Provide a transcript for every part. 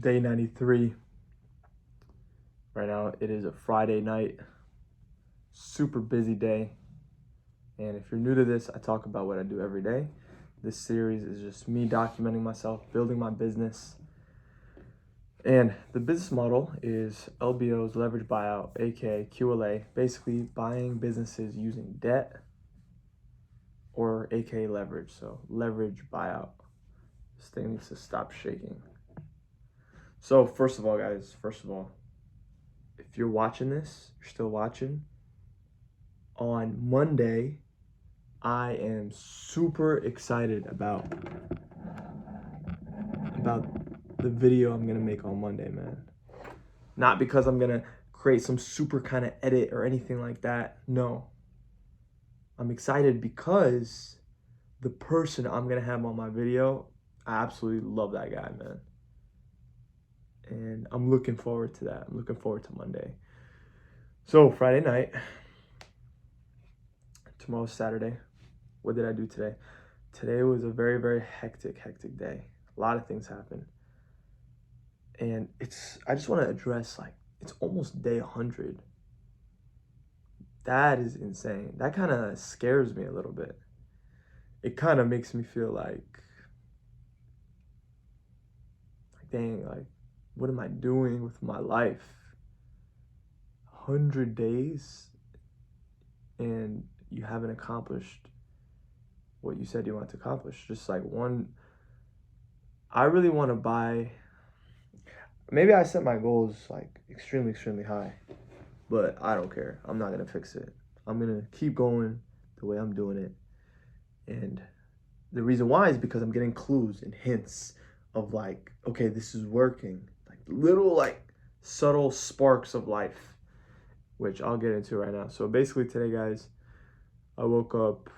Day 93. Right now it is a Friday night, super busy day. And if you're new to this, I talk about what I do every day. This series is just me documenting myself, building my business. And the business model is LBO's leverage buyout, aka QLA, basically buying businesses using debt or aka leverage. So leverage buyout. This thing needs to stop shaking. So first of all, guys, if you're watching this, you're still watching, on Monday, I am super excited about the video I'm gonna make on Monday, man. Not because I'm gonna create some super kind of edit or anything like that. No. I'm excited because the person I'm gonna have on my video, I absolutely love that guy, man. And I'm looking forward to that. I'm looking forward to Monday. So Friday night, tomorrow's Saturday. What did I do today? Today was a very, very hectic day. A lot of things happened. And I just want to address, like, it's almost day 100. That is insane. That kind of scares me a little bit. It kind of makes me feel like, dang, like, what am I doing with my life? 100 days and you haven't accomplished what you said you want to accomplish. Just like I really want to buy. Maybe I set my goals like extremely, extremely high, but I don't care. I'm not gonna fix it. I'm gonna keep going the way I'm doing it. And the reason why is because I'm getting clues and hints of, like, okay, this is working. Like little, like, subtle sparks of life, which I'll get into right now. So basically today, guys, I woke up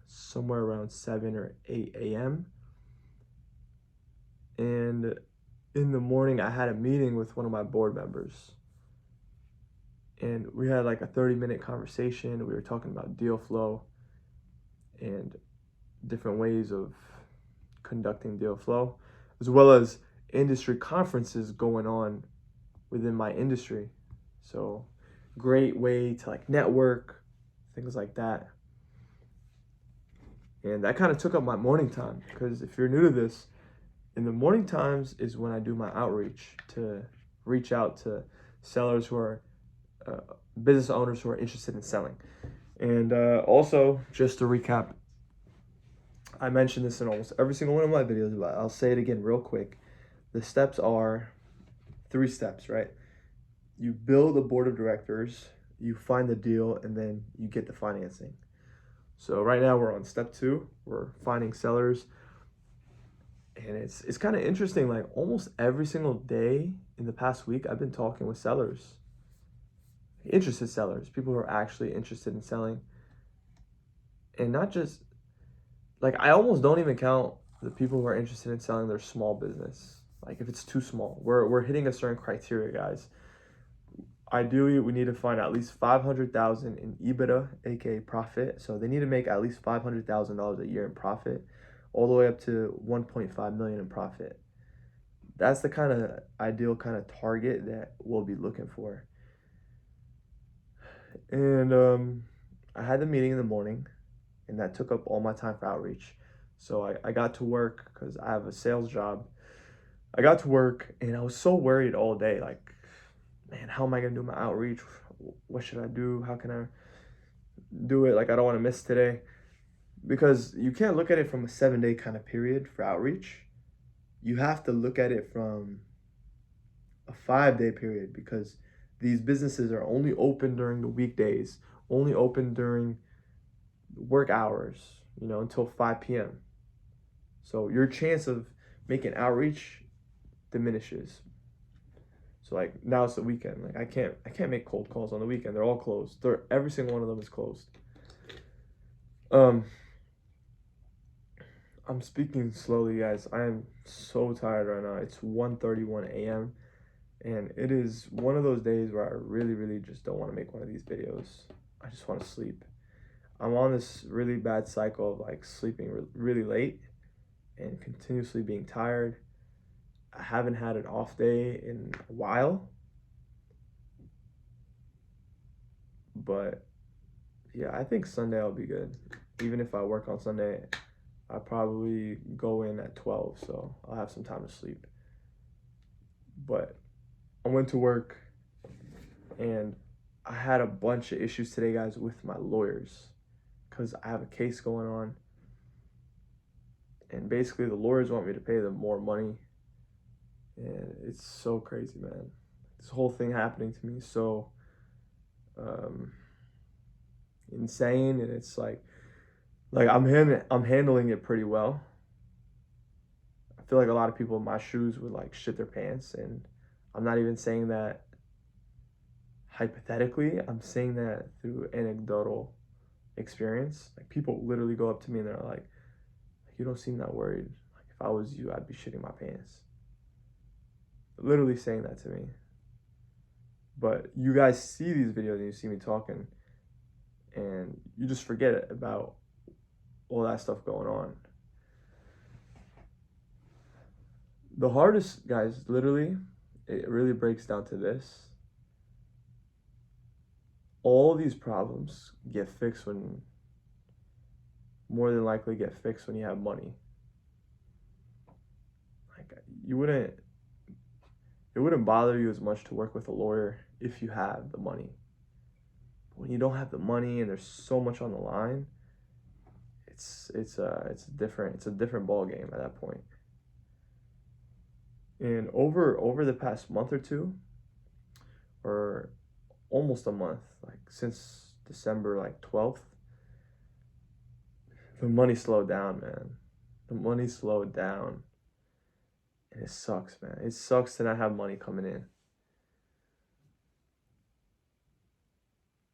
somewhere around 7 or 8 a.m. And in the morning, I had a meeting with one of my board members. And we had like a 30-minute conversation. We were talking about deal flow and different ways of conducting deal flow, as well as industry conferences going on within my industry. So great way to like network, things like that. And that kind of took up my morning time, because if you're new to this, in the morning times is when I do my outreach to reach out to sellers who are business owners who are interested in selling. And also, just to recap, I mentioned this in almost every single one of my videos, but I'll say it again real quick. The steps are 3 steps, right? You build a board of directors, you find the deal, and then you get the financing. So right now we're on step 2. We're finding sellers. And it's kind of interesting, like almost every single day in the past week, I've been talking with sellers, interested sellers, people who are actually interested in selling. And not just, like, I almost don't even count the people who are interested in selling their small business. Like if it's too small, we're hitting a certain criteria, guys. Ideally, we need to find at least 500,000 in EBITDA, aka profit. So they need to make at least $500,000 a year in profit, all the way up to 1.5 million in profit. That's the kind of ideal kind of target that we'll be looking for. And I had the meeting in the morning, and that took up all my time for outreach. So I got to work because I have a sales job. I got to work, and I was so worried all day. Like, man, how am I going to do my outreach? What should I do? How can I do it? Like, I don't want to miss today. Because you can't look at it from a 7-day kind of period for outreach. You have to look at it from a 5-day period, because these businesses are only open during the weekdays, only open during work hours, until 5 p.m. So your chance of making outreach diminishes. So like now it's the weekend. Like I can't make cold calls on the weekend. They're all closed. Every single one of them is closed. I'm speaking slowly, guys. I am so tired right now. It's 1:31 a.m. and it is one of those days where I really, really just don't want to make one of these videos. I just want to sleep. I'm on this really bad cycle of like sleeping really late and continuously being tired. haven't had an off day in a while, but yeah, I think Sunday I'll be good. Even if I work on Sunday, I probably go in at 12, so I'll have some time to sleep. But I went to work and I had a bunch of issues today, guys, with my lawyers because I have a case going on. And basically, the lawyers want me to pay them more money. And it's so crazy, man. This whole thing happening to me is so um, insane. And it's like I'm handling it pretty well. I feel like a lot of people in my shoes would like shit their pants. And I'm not even saying that hypothetically, I'm saying that through anecdotal experience. Like people literally go up to me and they're like, you don't seem that worried. Like if I was you, I'd be shitting my pants. Literally saying that to me. But you guys see these videos and you see me talking and you just forget about all that stuff going on. The hardest, guys, literally, it really breaks down to this. All these problems get fixed when, more than likely get fixed when you have money. Like it wouldn't bother you as much to work with a lawyer if you have the money. But when you don't have the money and there's so much on the line, it's a different ball game at that point. And over the past month or two, or almost a month, like since December 12th, the money slowed down, man. The money slowed down. And it sucks, man. It sucks to not have money coming in.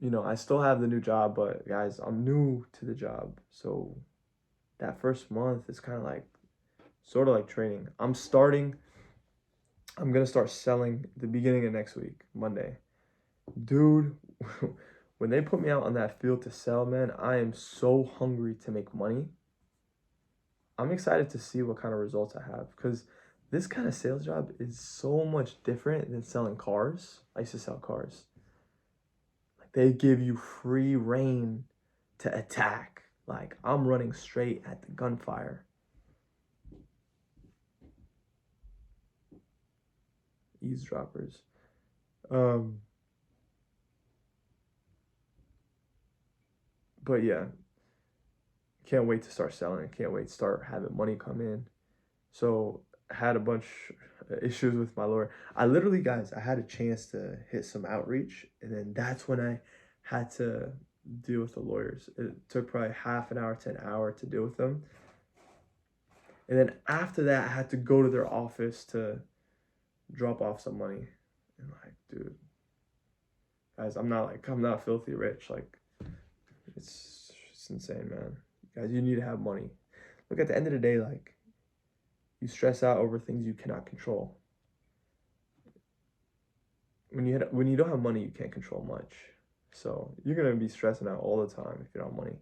You know, I still have the new job, but guys, I'm new to the job. So that first month is kind of like, sort of like training. I'm going to start selling the beginning of next week, Monday. Dude, when they put me out on that field to sell, man, I am so hungry to make money. I'm excited to see what kind of results I have because this kind of sales job is so much different than selling cars. I used to sell cars. Like they give you free reign to attack. Like I'm running straight at the gunfire. Eavesdroppers. But yeah, can't wait to start selling. Can't wait to start having money come in. So I had a bunch of issues with my lawyer. I literally, guys, I had a chance to hit some outreach, and then that's when I had to deal with the lawyers. It took probably half an hour to an hour to deal with them. And then after that, I had to go to their office to drop off some money. And like, dude, guys, I'm not filthy rich. Like, it's insane, man. Guys, you need to have money. Look, at the end of the day, like, you stress out over things you cannot control. When you don't have money, you can't control much. So you're gonna be stressing out all the time if you don't have money.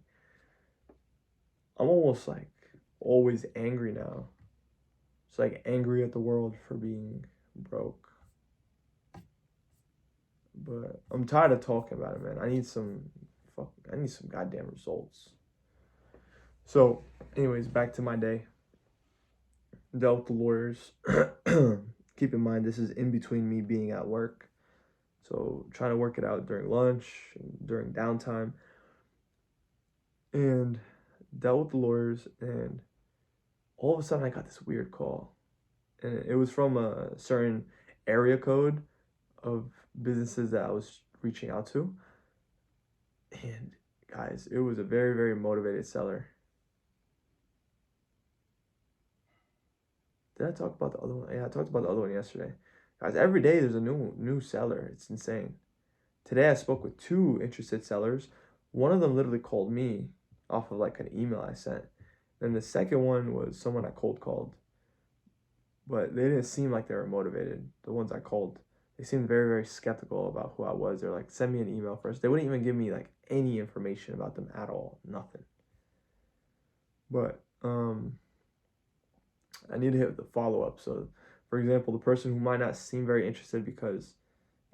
I'm almost like always angry now. It's like angry at the world for being broke. But I'm tired of talking about it, man. I need some goddamn results. So, anyways, back to my day. Dealt with the lawyers. Keep in mind, this is in between me being at work. So, trying to work it out during lunch, and during downtime. And dealt with the lawyers, and all of a sudden I got this weird call. And it was from a certain area code of businesses that I was reaching out to. And guys, it was a very, very motivated seller. Did I talk about the other one? Yeah, I talked about the other one yesterday. Guys, every day there's a new seller. It's insane. Today I spoke with 2 interested sellers. One of them literally called me off of like an email I sent. And the second one was someone I cold called. But they didn't seem like they were motivated. The ones I called, they seemed very, very skeptical about who I was. They're like, send me an email first. They wouldn't even give me like any information about them at all. Nothing. But I need to hit the follow-up. So For example, the person who might not seem very interested because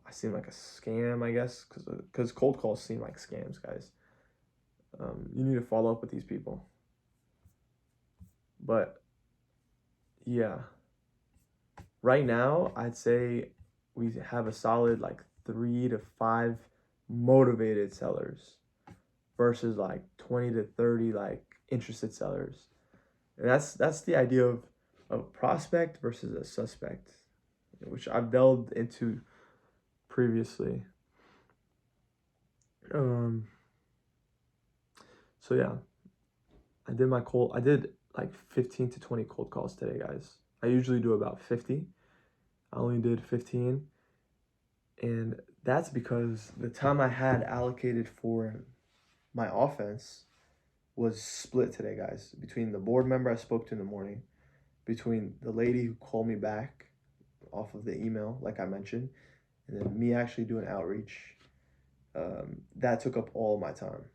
I seem like a scam, I guess, because cold calls seem like scams, guys. You need to follow up with these people. But yeah, right now I'd say we have a solid like 3 to 5 motivated sellers versus like 20 to 30 like interested sellers. And that's the idea of a prospect versus a suspect, which I've delved into previously. So yeah, I did like 15 to 20 cold calls today, guys. I usually do about 50. I only did 15. And that's because the time I had allocated for my offense was split today, guys, between the board member I spoke to in the morning, between the lady who called me back off of the email, like I mentioned, and then me actually doing outreach. That took up all my time.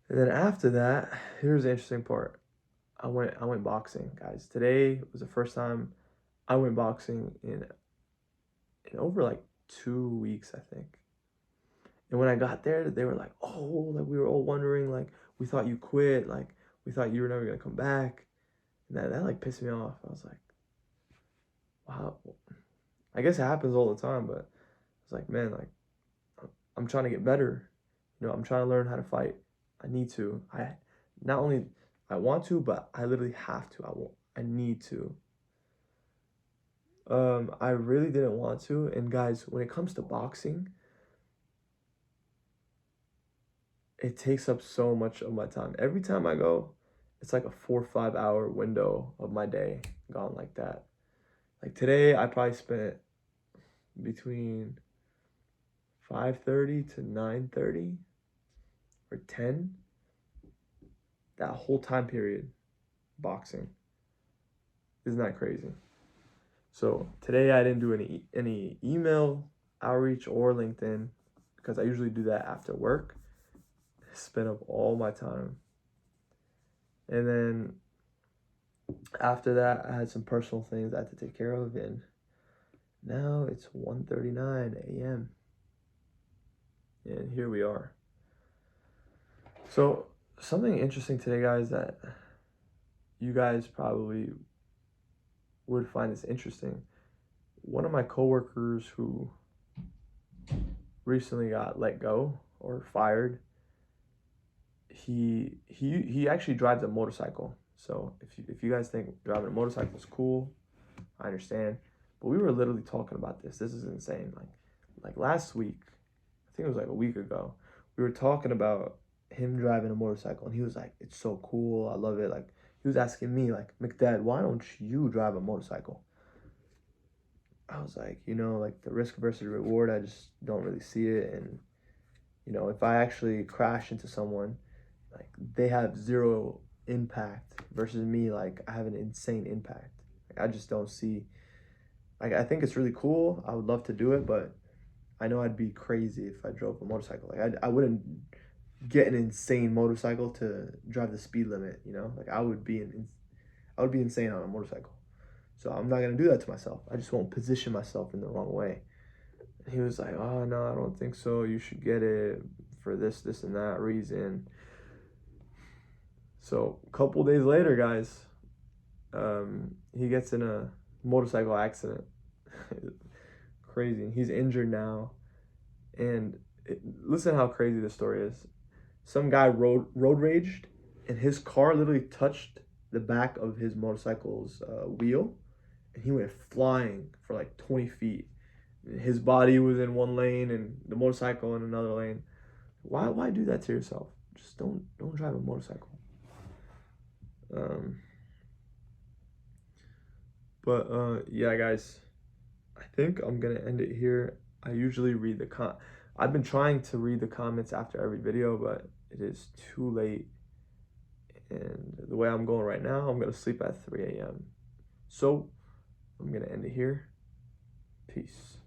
And then after that, here's the interesting part. I went boxing, guys. Today was the first time I went boxing in over like 2 weeks, I think. And when I got there, they were like, "Oh, like we were all wondering, like we thought you quit, like we thought you were never gonna come back." And that like pissed me off. I was like, "Wow." I guess it happens all the time, but it's like, man, like I'm trying to get better. I'm trying to learn how to fight. I need to. I not only I want to, but I literally have to. I need to. I really didn't want to. And guys, when it comes to boxing, it takes up so much of my time. Every time I go, it's like a 4 or 5 hour window of my day gone like that. Like today, I probably spent between 5:30 to 9:30 or 10. That whole time period, boxing. Isn't that crazy? So today I didn't do any email outreach or LinkedIn because I usually do that after work. Spend up all my time. And then after that, I had some personal things I had to take care of, and now it's 1:39 a.m. and here we are. So something interesting today, guys, that you guys probably would find this interesting. One of my coworkers who recently got let go or fired, he actually drives a motorcycle. So if you guys think driving a motorcycle is cool, I understand. But we were literally talking about this. This is insane. Like last week, I think it was like a week ago, we were talking about him driving a motorcycle, and he was like, "It's so cool. I love it." Like he was asking me, like, "McDad, why don't you drive a motorcycle?" I was like, like the risk versus reward, I just don't really see it. And if I actually crash into someone, like they have zero impact versus me, like I have an insane impact. Like, I just don't see. Like I think it's really cool. I would love to do it, but I know I'd be crazy if I drove a motorcycle. Like I wouldn't get an insane motorcycle to drive the speed limit. Like I would be insane on a motorcycle. So I'm not gonna do that to myself. I just won't position myself in the wrong way. And he was like, "Oh no, I don't think so. You should get it for this, this, and that reason." So a couple days later, guys, he gets in a motorcycle accident. Crazy. He's injured now, and listen how crazy this story is. Some guy road raged, and his car literally touched the back of his motorcycle's wheel, and he went flying for like 20 feet. His body was in one lane, and the motorcycle in another lane. Why do that to yourself? Just don't drive a motorcycle. Yeah, guys, I think I'm gonna end it here. I usually read I've been trying to read the comments after every video, but it is too late. And the way I'm going right now, I'm gonna sleep at 3 a.m. So I'm gonna end it here. Peace.